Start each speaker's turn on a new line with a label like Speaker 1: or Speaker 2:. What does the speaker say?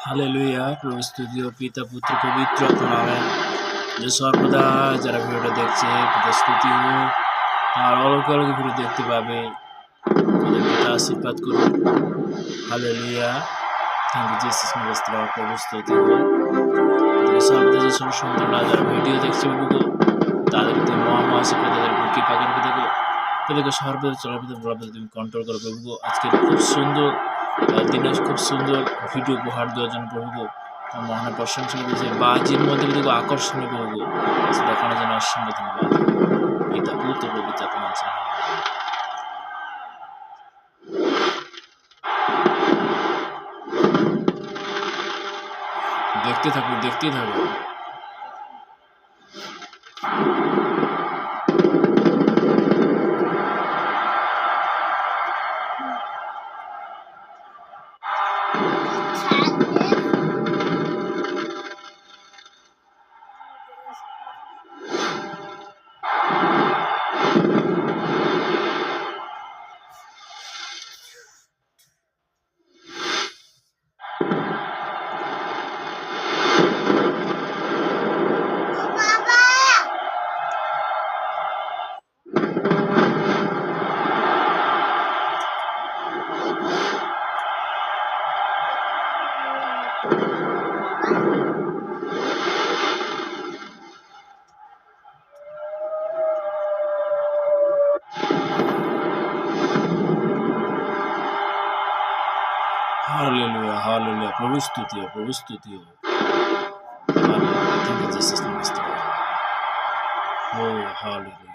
Speaker 1: Hallelujah. প্রভু স্তুতি ও পিতা পুত্র পবিত্র নামে যে সর্বদা যারা ভিডিওটা দেখছে পিতা স্তুতি হোক, আর অলৌকিক অলৌকিক ভিডিও দেখতে পাবে, তাদের পিতা আশীর্বাদ করুন। Hallelujah. Thank you Jesus Christ. প্রভু স্তুতি হোক। সর্বদা যে সমস্ত সন্তানরা যারা ভিডিও দেখছে প্রভু, তাদের তুমি মহা আশীর্বাদ, তাদের কৃপা করবে, তাদেরকে সর্বদা চলাপথে বলাপথে তুমি কন্ট্রোল করো প্রভু। আজকে খুব সুন্দর দিনে খুব সুন্দর ভিডিও উপহার দেওয়ার জন্য প্রভু মহান প্রশংসা করেছে। বাজির মধ্যে দেখো আকর্ষণীয় প্রভু দেখানোর জন্য অসংখ্য ধন্যবাদ। পিতা পুত্র পবিত্র আত্মার নামে। দেখতে থাকো, দেখতেই থাকো। Hallelujah, hallelujah. প্রভু স্তুতি হোক, প্রভু স্তুতি হোক। Hallelujah. Thank you Jesus Christ. ও হালেলুয়া।